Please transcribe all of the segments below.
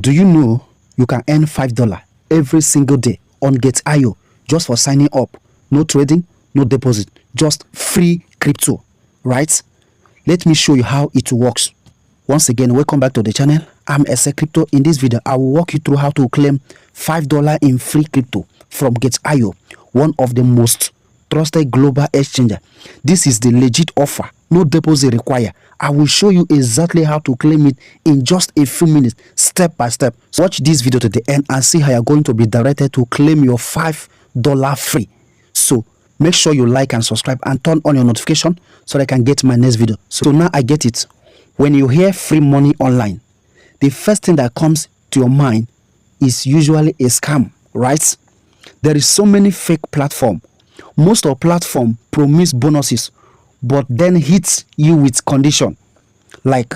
Do you know you can earn $5 every single day on Get.io just for signing up? No trading, no deposit, just free crypto, right? Let me show you how it works. Once again, welcome back to the channel. I'm SA Crypto. In this video, I will walk you through how to claim $5 in free crypto from Get.io, one of the most trusted global exchanger. This is the legit offer, no deposit required. I will show you exactly how to claim it in just a few minutes, step by step. So watch this video to the end and see how you're going to be directed to claim your $5 free. So make sure you like and subscribe and turn on your notification so that I can get my next video. So now I get it. When you hear free money online, the first thing that comes to your mind is usually a scam, right? There is so many fake platforms. Most of platform promise bonuses, but then hits you with condition like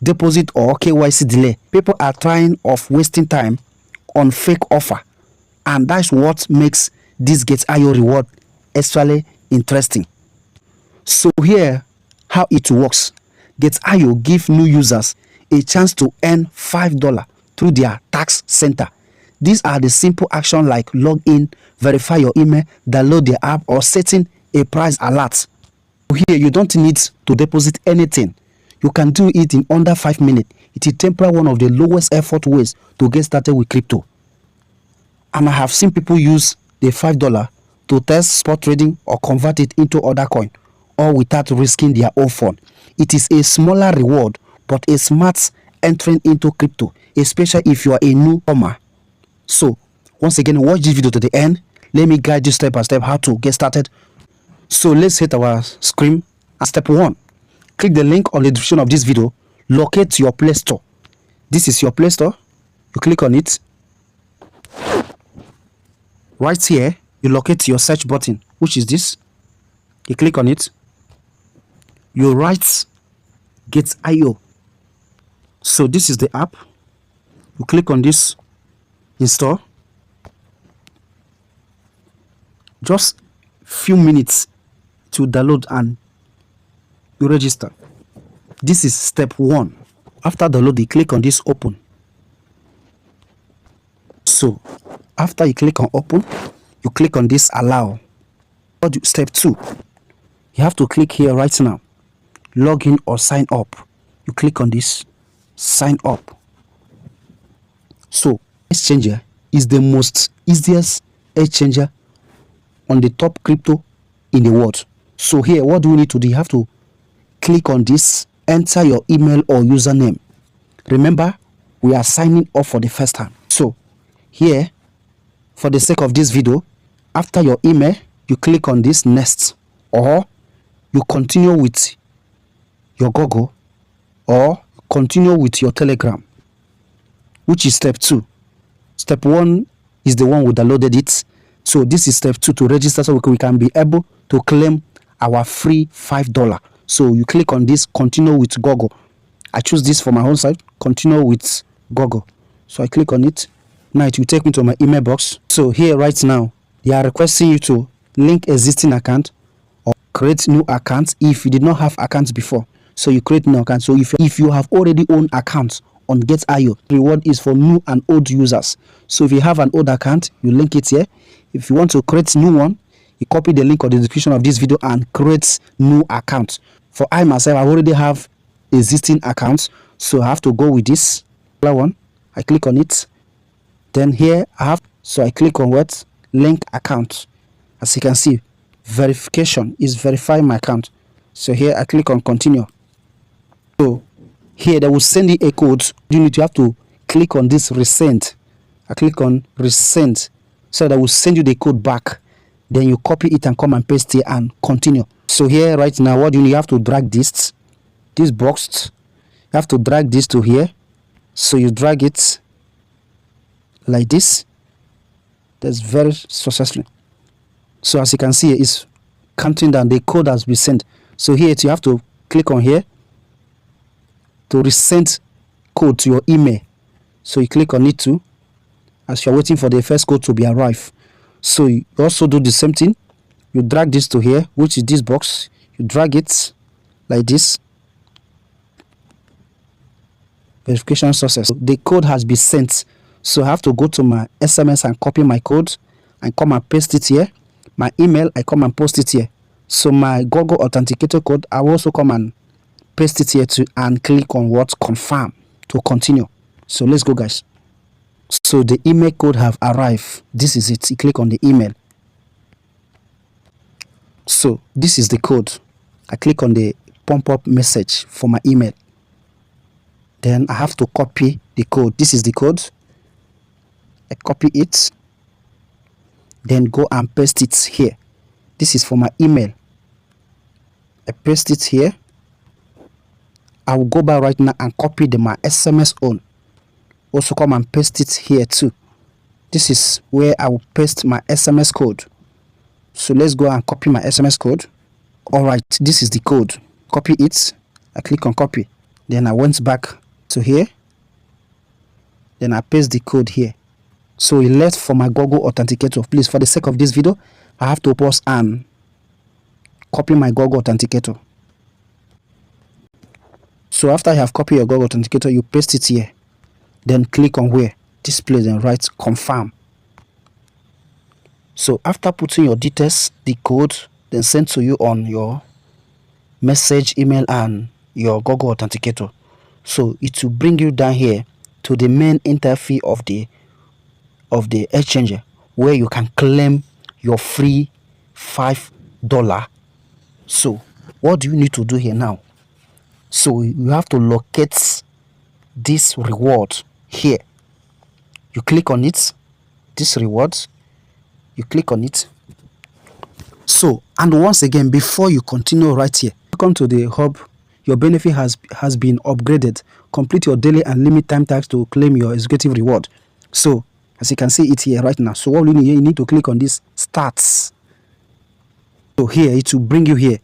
deposit or KYC delay. People are tired of wasting time on fake offer, and that's what makes this Get.io reward actually interesting. So here how it works. Get.io give new users a chance to earn $5 through their tax center. These are the simple actions like log in, verify your email, download the app, or setting a price alert. Here you don't need to deposit anything. You can do it in under 5 minutes. It is temporarily one of the lowest effort ways to get started with crypto. And I have seen people use the $5 to test spot trading or convert it into other coin, all without risking their own fund. It is a smaller reward, but a smart entering into crypto, especially if you are a newcomer. So once again, watch this video to the end. Let me guide you step by step how to get started. So let's hit our screen. Step 1, click the link on the description of this video. Locate your Play Store. This is your Play Store. You click on it. Right here, you locate your search button, which is this. You click on it. You write Get.io. So this is the app. You click on this, install. Just few minutes to download and you register. This is step 1. After download, you click on this open. So after you click on open, you click on this allow. Step 2, you have to click here right now, log in or sign up. You click on this sign up. So exchanger is the most easiest exchanger on the top crypto in the world. So here, what do we need to do? You have to click on this, enter your email or username. Remember, we are signing up for the first time. So here, for the sake of this video, after your email, you click on this next, or you continue with your Google, or continue with your Telegram, which is step 2. Step 1 is the one we downloaded it. So this is step 2 to register, so we can be able to claim our free $5. So you click on this, continue with Google. I choose this for my own side, continue with Google. So I click on it. Now it will take me to my email box. So here right now, they are requesting you to link existing account or create new accounts if you did not have accounts before. So you create new account. So if you have already owned accounts on Get.io, reward is for new and old users. So if you have an old account, you link it here. If you want to create new one, you copy the link or the description of this video and create new account. For I myself, I already have existing accounts, so I have to go with this one. I click on it. Then here I have, so I click on what? Link account. As you can see, verification is verifying my account. So here I click on continue. So here they will send you a code. You need to have to click on this resend. I click on resend, so that will send you the code back. Then you copy it and come and paste it and continue. So here right now, what do you need? You have to drag this box. You have to drag this to here. So you drag it like this. That's very successful. So as you can see, it's counting down. The code has been sent. So here you have to click on here to resend code to your email. So you click on it too, as you're waiting for the first code to be arrived. So you also do the same thing. You drag this to here, which is this box. You drag it like this. verification success. The code has been sent, so I have to go to my SMS and copy my code and come and paste it here. My email, I come and post it here. So my Google Authenticator code, I will also come and paste it here too and click on what? Confirm to continue. So let's go, guys. So the email code have arrived. This is it. You click on the email. So this is the code. I click on the pop-up message for my email. Then I have to copy the code. This is the code. I copy it. Then go and paste it here. This is for my email. I paste it here. I will go back right now and copy my SMS on. Also come and paste it here too. This is where I will paste my SMS code. So let's go and copy my SMS code. Alright, this is the code. Copy it. I click on copy. Then I went back to here. Then I paste the code here. So it left for my Google Authenticator. Please, for the sake of this video, I have to pause and copy my Google Authenticator. So after I have copied your Google Authenticator, you paste it here. Then click on where? This place and write confirm. So after putting your details, the code, then sent to you on your message, email, and your Google Authenticator. So it will bring you down here to the main interface of the exchanger, where you can claim your free $5. So what do you need to do here now? So you have to locate this reward here. You click on it, this rewards, you click on it. So, and once again, before you continue right here, come to the hub. Your benefit has been upgraded. Complete your daily and limit time tasks to claim your executive reward. So as you can see it here right now. So what you need to click on this starts. So here it will bring you here.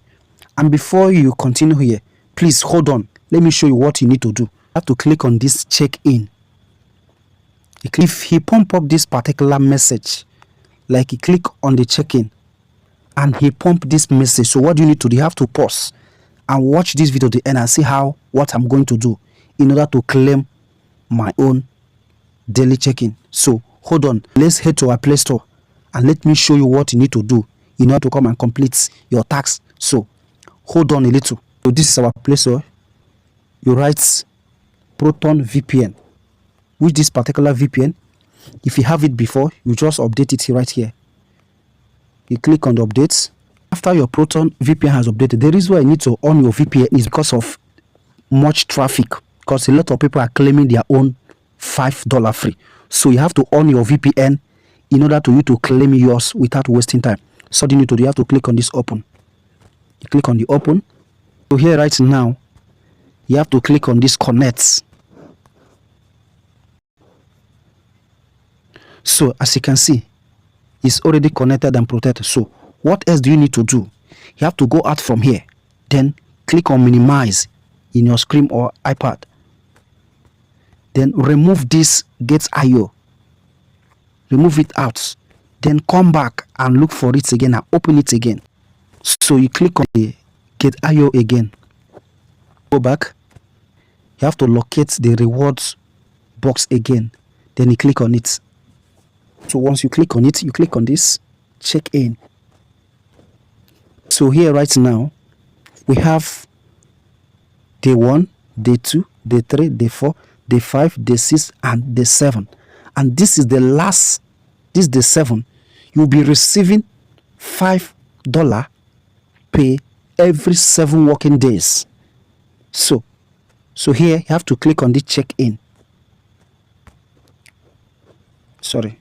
And before you continue here, please hold on. Let me show you what you need to do. You have to click on this check-in. If he pump up this particular message, like you click on the check-in and he pump this message, so what do you need to do? You have to pause and watch this video to the end and see what I'm going to do in order to claim my own daily check-in. So hold on, let's head to our Play Store and let me show you what you need to do in order to come and complete your task. So hold on a little. So this is our Play Store. You write Proton VPN. With this particular VPN, if you have it before, you just update it right here. You click on the updates. After your Proton VPN has updated, the reason why you need to on your VPN is because of much traffic, because a lot of people are claiming their own $5 free. So you have to on your VPN in order to you to claim yours without wasting time. So you need to do, you have to click on this open. You click on the open. So here right now, you have to click on this connect. So as you can see, it's already connected and protected. So what else do you need to do? You have to go out from here, then click on minimize in your screen or iPad. Then remove this get IO. Remove it out. Then come back and look for it again and open it again. So you click on the get IO again. Go back. You have to locate the rewards box again. Then you click on it. So once you click on it, you click on this check in. So here right now, we have day 1, day 2, day 3, day 4, day 5, day 6, and day 7. And this is the last, this is day 7. You'll be receiving $5 pay every 7 working days. So here you have to click on the check in. Sorry.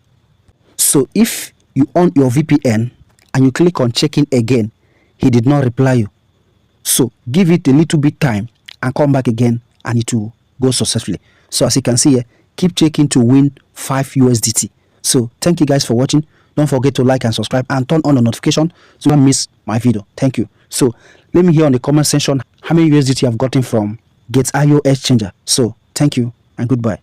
So if you on your VPN and you click on check in again, he did not reply you. So give it a little bit time and come back again and it will go successfully. So as you can see here, keep checking to win 5 USDT. So thank you guys for watching. Don't forget to like and subscribe and turn on the notification so you don't miss my video. Thank you. So let me hear on the comment section how many USDT I've gotten from Get.io Exchanger. So thank you and goodbye.